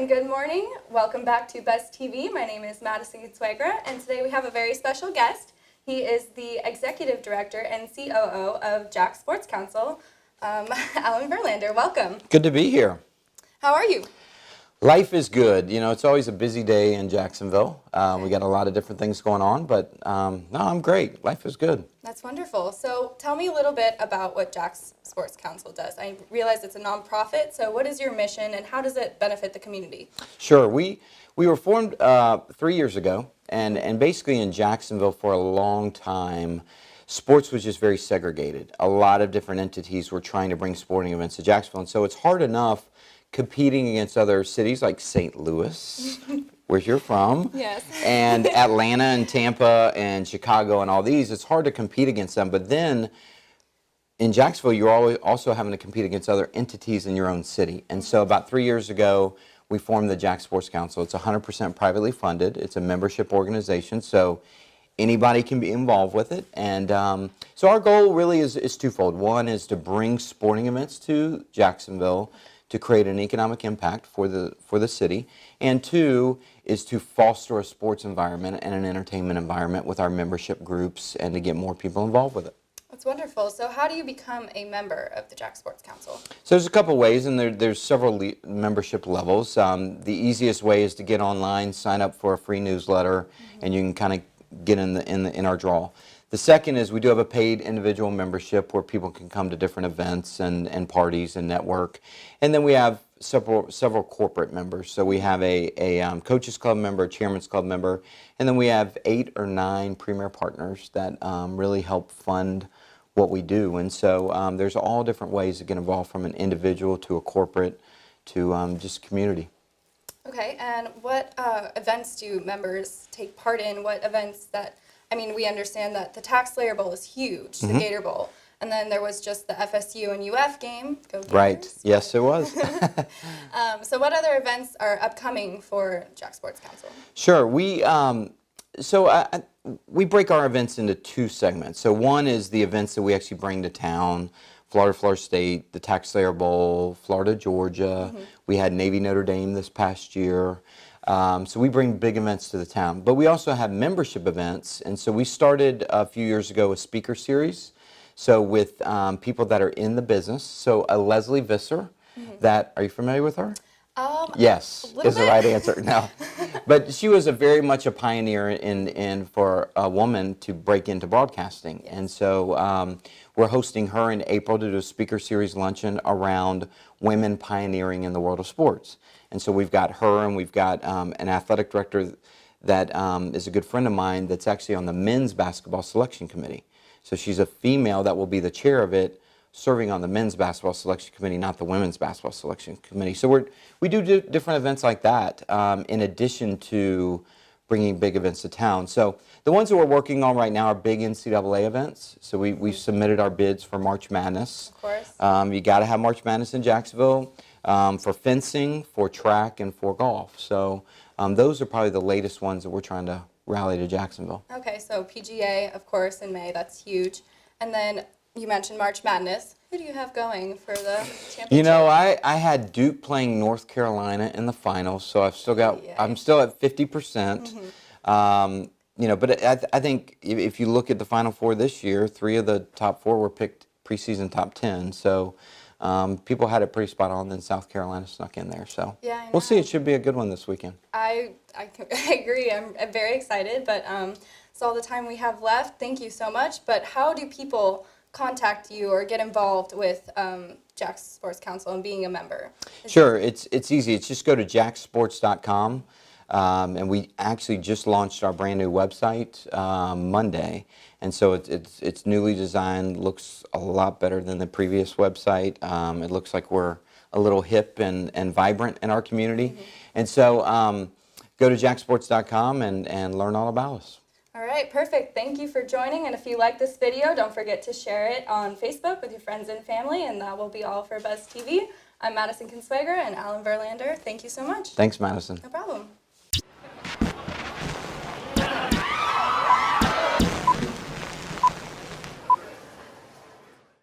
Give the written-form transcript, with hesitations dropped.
and good morning. Welcome back to Buzz TV. My name is Madison Consuegra, and today we have a very special guest. He is the Executive Director and COO of Jacksonville Sports Council, Alan Verlander. Welcome. Good to be here. How are you? Life is good. You know, it's always a busy day in Jacksonville. We got a lot of different things going on, but no, I'm great. Life is good. That's wonderful. So tell me a little bit about what Jacksonville Sports Council does. I realize it's a nonprofit, so what is your mission and how does it benefit the community? Sure. We were formed 3 years ago, and basically in Jacksonville for a long time, sports was just very segregated. A lot of different entities were trying to bring sporting events to Jacksonville, and so it's hard enough competing against other cities like St. Louis, where you're from, Yes. and Atlanta and Tampa and Chicago and all these. It's hard to compete against them, but then in Jacksonville, you're always also having to compete against other entities in your own city. And so about 3 years ago, we formed the Jacksonville Sports Council. It's 100% privately funded. It's a membership organization, so anybody can be involved with it. And so our goal really is twofold. One is to bring sporting events to Jacksonville to create an economic impact for the city, and two is to foster a sports environment and an entertainment environment with our membership groups and to get more people involved with it. That's wonderful. So how do you become a member of the Jacksonville Sports Council? So there's a couple ways, and there's several membership levels. The easiest way is to get online, sign up for a free newsletter, and you can kind of get in our draw. The second is we do have a paid individual membership where people can come to different events and parties and network. And then we have several corporate members. So we have a coaches club member, a chairman's club member, and then we have 8 or 9 premier partners that really help fund what we do. And so there's all different ways to get involved, from an individual to a corporate to just community. Okay, and what events do members take part in? What events that, I mean, we understand that the Tax Slayer Bowl is huge, the Gator Bowl, and then there was just the FSU and UF game. Go Gators. Right, yes it was. So what other events are upcoming for Jack Sports Council? Sure, we break our events into 2 segments. So one is the events that we actually bring to town: Florida State, the Tax Slayer Bowl, Florida, Georgia. We had Navy Notre Dame this past year. So we bring big events to the town. But we also have membership events, and so we started a few years ago a speaker series. So with people that are in the business. So Leslie Visser, are you familiar with her? Yes, is the right answer. No, but she was very much a pioneer in for a woman to break into broadcasting, and so we're hosting her in April to do a speaker series luncheon around women pioneering in the world of sports. And so we've got her, and we've got an athletic director that is a good friend of mine that's actually on the men's basketball selection committee. So she's a female that will be the chair of it, serving on the men's basketball selection committee, not the women's basketball selection committee. So we do different events like that in addition to bringing big events to town. So the ones that we're working on right now are big NCAA events. So we've submitted our bids for March Madness. Of course. You got to have March Madness in Jacksonville, for fencing, for track, and for golf. So those are probably the latest ones that we're trying to rally to Jacksonville. Okay, so PGA, of course, in May. That's huge. And then you mentioned March Madness. Who do you have going for the championship? You know, I had Duke playing North Carolina in the finals, so I'm still at 50%. You know, but I think if you look at the Final Four this year, 3 of the top 4 were picked preseason top 10. So people had it pretty spot on. Then South Carolina snuck in there. So yeah, we'll see. It should be a good one this weekend. I agree. I'm very excited, but it's all the time we have left. Thank you so much. But how do people contact you or get involved with Jacksonville Sports Council and being a member? Sure, it's easy. It's just go to jacksports.com, and we actually just launched our brand new website Monday, and so it's newly designed, looks a lot better than the previous website. It looks like we're a little hip and vibrant in our community, and so go to jacksports.com and learn all about us. All right, perfect. Thank you for joining. And if you like this video, don't forget to share it on Facebook with your friends and family. And that will be all for Buzz TV. I'm Madison Consuegra and Alan Verlander. Thank you so much. Thanks, Madison. No problem.